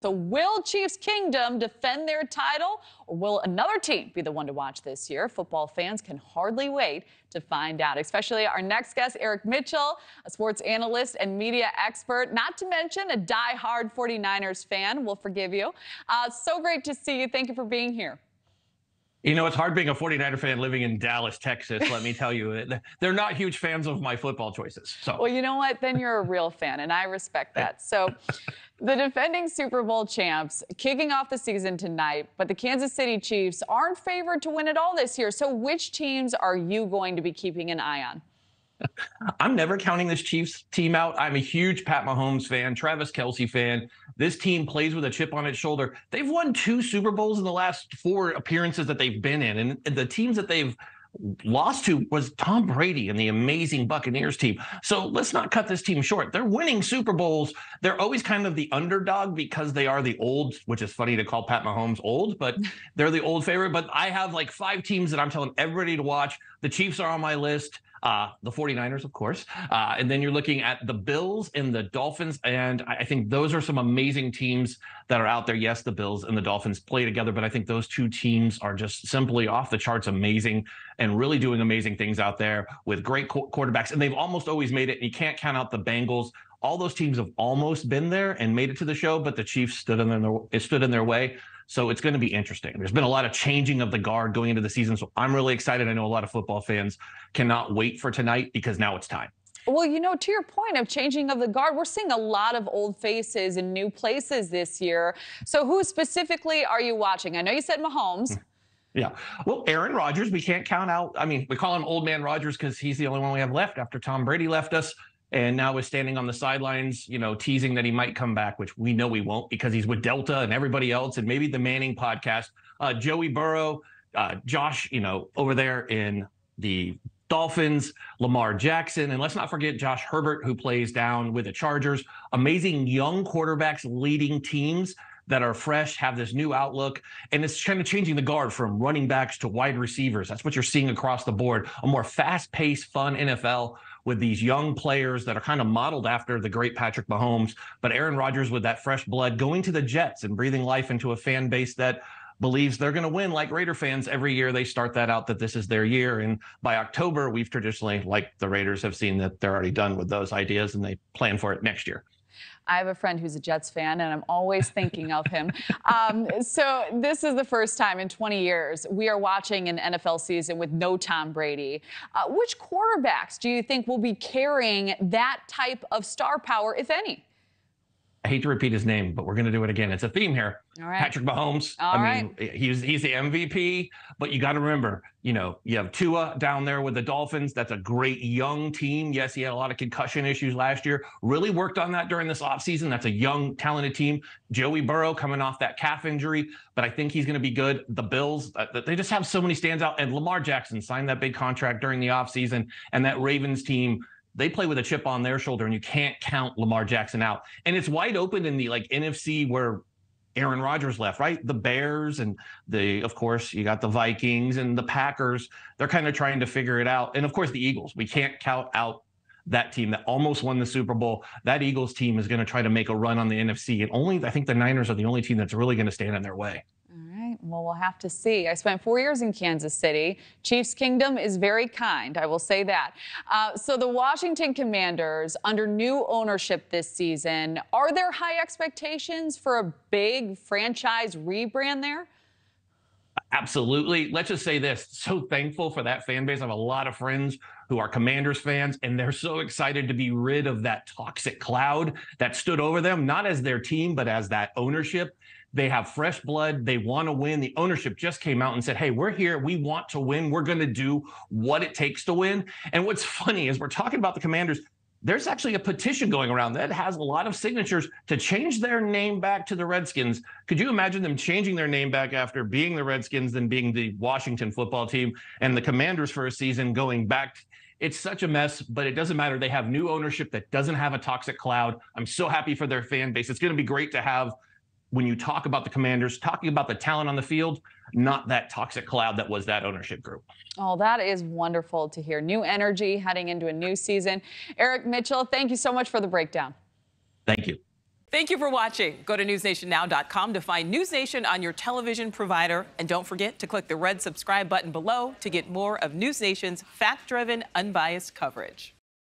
So will Chiefs Kingdom defend their title, or will another team be the one to watch this year? Football fans can hardly wait to find out, especially our next guest, Eric Nichole, a sports analyst and media expert, not to mention a die-hard 49ers fan. We'll forgive you. So great to see you. Thank you for being here. You know, it's hard being a 49er fan living in Dallas, Texas, let me tell you. They're not huge fans of my football choices. So. Well, you know what? Then you're a real fan, and I respect that. So the defending Super Bowl champs kicking off the season tonight, but the Kansas City Chiefs aren't favored to win it all this year. So which teams are you going to be keeping an eye on? I'm never counting this Chiefs team out. I'm a huge Pat Mahomes fan, Travis Kelce fan. This team plays with a chip on its shoulder. They've won 2 Super Bowls in the last 4 appearances that they've been in. And the teams that they've lost to was Tom Brady and the amazing Buccaneers team. So let's not cut this team short. They're winning Super Bowls. They're always kind of the underdog because they are the old, which is funny to call Pat Mahomes old, but they're the old favorite. But I have like 5 teams that I'm telling everybody to watch. The Chiefs are on my list. The 49ers, of course. And then you're looking at the Bills and the Dolphins. And I think those are some amazing teams that are out there. Yes, the Bills and the Dolphins play together, but I think those 2 teams are just simply off the charts amazing and really doing amazing things out there with great quarterbacks. And they've almost always made it. And you can't count out the Bengals. All those teams have almost been there and made it to the show, but the Chiefs stood in their way. So it's going to be interesting. There's been a lot of changing of the guard going into the season. So I'm really excited. I know a lot of football fans cannot wait for tonight because now it's time. Well, you know, to your point of changing of the guard, we're seeing a lot of old faces in new places this year. So who specifically are you watching? I know you said Mahomes. Yeah. Well, Aaron Rodgers, we can't count out. I mean, we call him Old Man Rodgers because he's the only one we have left after Tom Brady left us. And now is standing on the sidelines, you know, teasing that he might come back, which we know he won't because he's with Delta and everybody else and maybe the Manning podcast. Joey Burrow, Josh, you know, over there in the Dolphins, Lamar Jackson. And let's not forget Josh Herbert, who plays down with the Chargers. Amazing young quarterbacks leading teams that are fresh, have this new outlook. And it's kind of changing the guard from running backs to wide receivers. That's what you're seeing across the board. A more fast-paced, fun NFL with these young players that are kind of modeled after the great Patrick Mahomes. But Aaron Rodgers with that fresh blood going to the Jets and breathing life into a fan base that believes they're going to win like Raider fans every year. They start that out that this is their year. And by October, we've traditionally, like the Raiders, have seen that they're already done with those ideas and they plan for it next year. I have a friend who's a Jets fan, and I'm always thinking of him. So this is the first time in 20 years we are watching an NFL season with no Tom Brady. Which quarterbacks do you think will be carrying that type of star power, if any? I hate to repeat his name, but we're going to do it again. It's a theme here. All right. Patrick Mahomes. I mean, he's the MVP, but you got to remember, you know, you have Tua down there with the Dolphins. That's a great young team. Yes, he had a lot of concussion issues last year. Really worked on that during this offseason. That's a young, talented team. Joey Burrow coming off that calf injury, but I think he's going to be good. The Bills, they just have so many standouts. And Lamar Jackson signed that big contract during the offseason, and that Ravens team, they play with a chip on their shoulder, and you can't count Lamar Jackson out. And it's wide open in the like NFC where Aaron Rodgers left, right? The Bears and of course, you got the Vikings and the Packers. They're kind of trying to figure it out. And of course, the Eagles. We can't count out that team that almost won the Super Bowl. That Eagles team is going to try to make a run on the NFC. And I think the Niners are the only team that's really going to stand in their way. Well, we'll have to see. I spent 4 years in Kansas City. Chiefs Kingdom is very kind, I will say that. So the Washington Commanders, under new ownership this season, are there high expectations for a big franchise rebrand there? Absolutely. Let's just say this. So thankful for that fan base. I have a lot of friends who are Commanders fans, and they're so excited to be rid of that toxic cloud that stood over them, not as their team, but as that ownership. They have fresh blood. They want to win. The ownership just came out and said, hey, we're here. We want to win. We're going to do what it takes to win. And what's funny is we're talking about the Commanders. There's actually a petition going around that has a lot of signatures to change their name back to the Redskins. Could you imagine them changing their name back after being the Redskins and being the Washington football team and the Commanders for a season going back? It's such a mess, but it doesn't matter. They have new ownership that doesn't have a toxic cloud. I'm so happy for their fan base. It's going to be great to have, when you talk about the Commanders, talking about the talent on the field, not that toxic cloud that was that ownership group. Oh, that is wonderful to hear. New energy heading into a new season. Eric Nichole, thank you so much for the breakdown. Thank you. Thank you for watching. Go to newsnationnow.com to find News Nation on your television provider. And don't forget to click the red subscribe button below to get more of News Nation's fact-driven, unbiased coverage.